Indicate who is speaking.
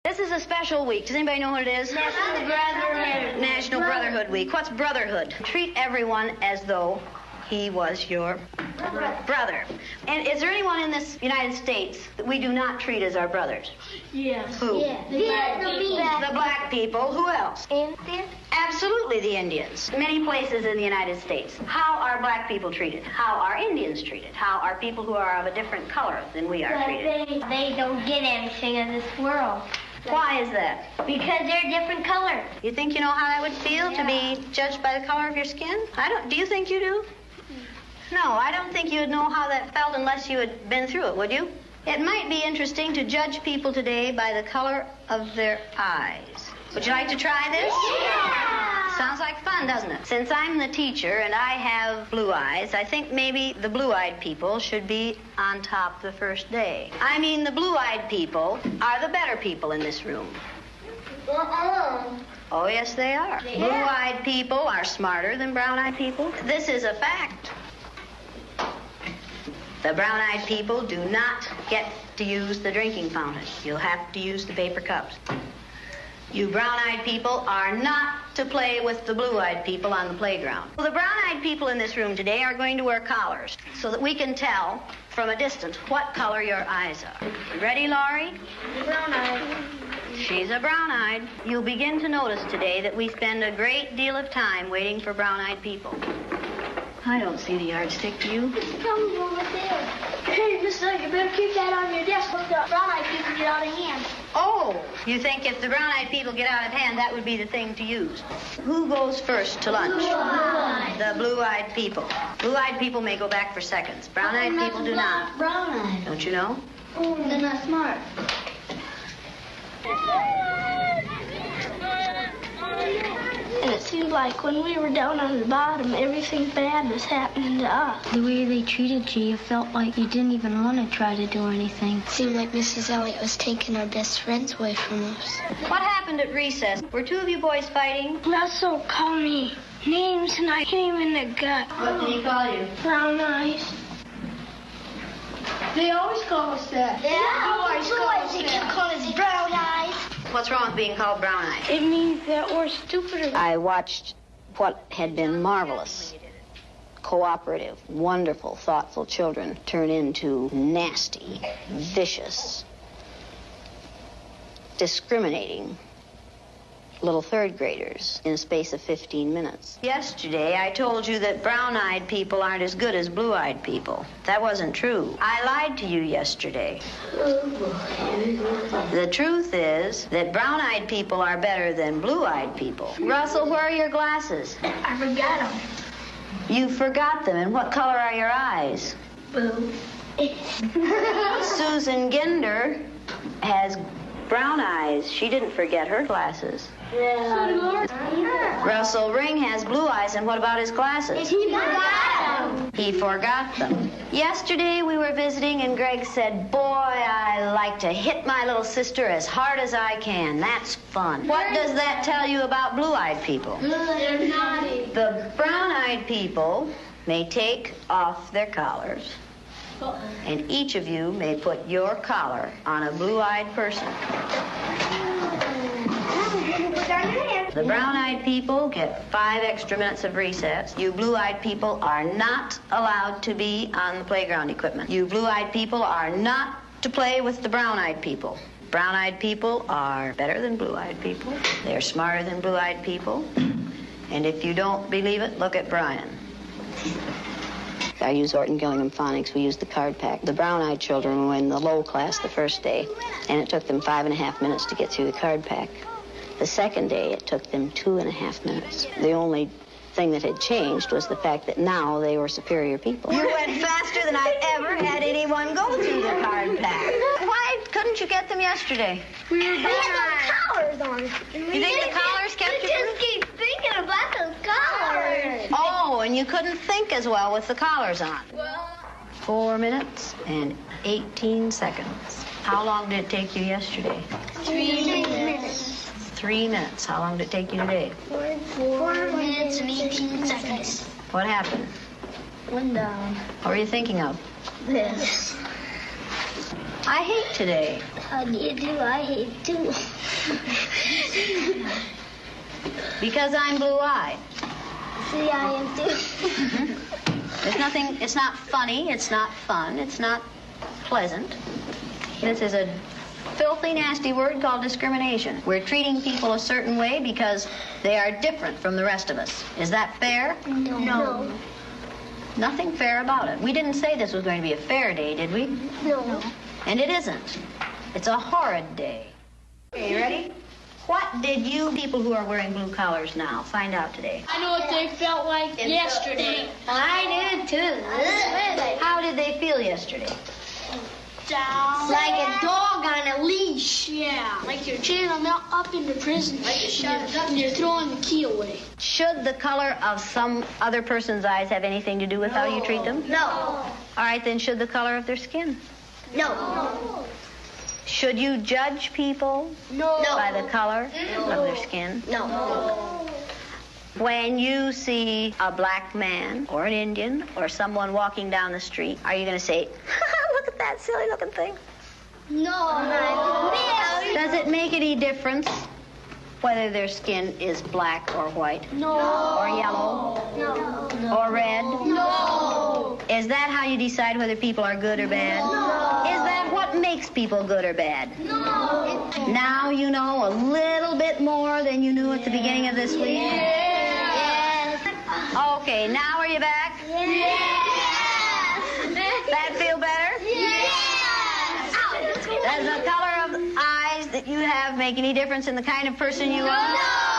Speaker 1: This is a special week. Does anybody know what it is?
Speaker 2: National Brotherhood.
Speaker 1: National Brotherhood Week. What's Brotherhood? Treat everyone as though he was your brother. And is there anyone in this United States that we do not treat as our brothers?
Speaker 2: Yes.
Speaker 1: Who?
Speaker 2: Yeah.
Speaker 1: The black people. Who else?
Speaker 2: Indians.
Speaker 1: Absolutely, the Indians. Many places in the United States. How are black people treated? How are Indians treated? How are people who are of a different color than we are treated?
Speaker 2: They don't get anything in this world.
Speaker 1: Why is that?
Speaker 2: Because they're different colors.
Speaker 1: You think you know how that would feel to be judged by the color of your skin? I don't. Do you think you do? No, I don't think you'd know how that felt unless you had been through it, would you? It might be interesting to judge people today by the color of their eyes. Would you like to try this?
Speaker 2: Yeah!
Speaker 1: Sounds like fun, doesn't it? Since I'm the teacher and I have blue eyes, I think maybe the blue-eyed people should be on top the first day. I mean, the blue-eyed people are the better people in this room. Oh, yes, they are.
Speaker 2: Yeah.
Speaker 1: Blue-eyed people are smarter than brown-eyed people. This is a fact. The brown-eyed people do not get to use the drinking fountain. You'll have to use the paper cups. You brown-eyed people are not to play with the blue-eyed people on the playground. Well, the brown-eyed people in this room today are going to wear collars so that we can tell from a distance what color your eyes are. Ready, Laurie?
Speaker 2: Brown-eyed.
Speaker 1: She's a brown-eyed. You'll begin to notice today that we spend a great deal of time waiting for brown-eyed people. I don't see the yardstick, do you?
Speaker 2: It's coming over there. Hey, mister, you better keep that on your desk when the brown-eyed people get out of hand.
Speaker 1: Oh, you think if the brown-eyed people get out of hand, that would be the thing to use. Who goes first to lunch?
Speaker 2: Blue-eyed.
Speaker 1: The blue-eyed people. Blue-eyed people may go back for seconds. Brown-eyed people do not.
Speaker 2: Brown-eyed.
Speaker 1: Don't you know?
Speaker 2: Oh, they're not smart. And it seemed like when we were down on the bottom, everything bad was happening to us.
Speaker 3: The way they treated you, you felt like you didn't even want to try to do anything.
Speaker 4: It seemed like Mrs. Elliott was taking our best friends away from us.
Speaker 1: What happened at recess? Were two of you boys fighting?
Speaker 2: Russell called me names and I hit him in the gut.
Speaker 1: What did he call you?
Speaker 2: Brown eyes. They always call us that.
Speaker 4: They keep calling us brown eyes.
Speaker 1: What's wrong with being called brown-eyed?
Speaker 2: It means that we're stupider.
Speaker 1: I watched what had been marvelous, cooperative, wonderful, thoughtful children turn into nasty, vicious, discriminating little third graders in a space of 15 minutes. Yesterday, I told you that brown-eyed people aren't as good as blue-eyed people. That wasn't true. I lied to you yesterday. The truth is that brown-eyed people are better than blue-eyed people. Russell, where are your glasses?
Speaker 2: I forgot them.
Speaker 1: You forgot them. And what color are your eyes?
Speaker 2: Blue.
Speaker 1: Susan Ginder has brown eyes. She didn't forget her glasses. Russell Ring has blue eyes, and what about his glasses?
Speaker 2: He forgot them.
Speaker 1: He forgot them. Yesterday we were visiting, and Greg said, "Boy, I like to hit my little sister as hard as I can. That's fun." What does that tell you about blue-eyed people?
Speaker 2: They're naughty.
Speaker 1: The brown-eyed people may take off their collars, and each of you may put your collar on a blue-eyed person. The brown-eyed people get 5 extra minutes of recess. You blue-eyed people are not allowed to be on the playground equipment. You blue-eyed people are not to play with the brown-eyed people. Brown-eyed people are better than blue-eyed people. They're smarter than blue-eyed people. And if you don't believe it, look at Brian. I use Orton Gillingham Phonics. We use the card pack. The brown-eyed children were in the low class the first day, and it took them 5.5 minutes to get through the card pack. The second day, it took them 2.5 minutes. The only thing that had changed was the fact that now they were superior people. You went faster than I ever had anyone go through the card pack. Why couldn't you get them yesterday?
Speaker 2: We had those collars on.
Speaker 1: You think the collars kept you?
Speaker 2: just keep thinking about those collars.
Speaker 1: Oh, and you couldn't think as well with the collars on.
Speaker 2: Well,
Speaker 1: 4 minutes and 18 seconds. How long did it take you yesterday?
Speaker 2: 3 minutes.
Speaker 1: 3 minutes. How long did it take you today?
Speaker 2: 4 minutes and 18 seconds.
Speaker 1: What happened?
Speaker 2: One down.
Speaker 1: What were you thinking of?
Speaker 2: This.
Speaker 1: I hate today.
Speaker 2: How do you do? I hate too.
Speaker 5: Because I'm blue-eyed.
Speaker 2: See, I am too.
Speaker 5: There's nothing, it's not funny, it's not fun, it's not pleasant. This is a filthy, nasty word called discrimination. We're treating people a certain way because they are different from the rest of us. Is that fair?
Speaker 2: No.
Speaker 5: Nothing fair about it. We didn't say this was going to be a fair day, did we?
Speaker 2: No.
Speaker 5: And it isn't. It's a horrid day. Okay, you ready? What did you people who are wearing blue collars now find out today?
Speaker 2: I know what they felt like yesterday. I did too.
Speaker 5: How did they feel yesterday?
Speaker 2: Down. Like a dog on a leash. Yeah. Like you're chaining them up into prison. Like and you're throwing the key away.
Speaker 5: Should the color of some other person's eyes have anything to do with how you treat them?
Speaker 2: No.
Speaker 5: All right, then should the color of their skin?
Speaker 2: No.
Speaker 5: Should you judge people by the color of their skin?
Speaker 2: No.
Speaker 5: When you see a black man or an Indian or someone walking down the street, are you going to say, look at that silly looking thing?
Speaker 2: No.
Speaker 5: Does it make any difference whether their skin is black or white?
Speaker 2: No.
Speaker 5: Or yellow?
Speaker 2: No.
Speaker 5: Or red?
Speaker 2: No.
Speaker 5: Is that how you decide whether people are good or bad?
Speaker 2: No.
Speaker 5: Is that what makes people good or bad?
Speaker 2: No.
Speaker 5: Now you know a little bit more than you knew at the beginning of this week?
Speaker 2: Yes.
Speaker 5: Okay, now are you back?
Speaker 2: Yes.
Speaker 5: That feel better?
Speaker 2: Yes.
Speaker 5: Does the color of eyes that you have make any difference in the kind of person you are?
Speaker 2: No.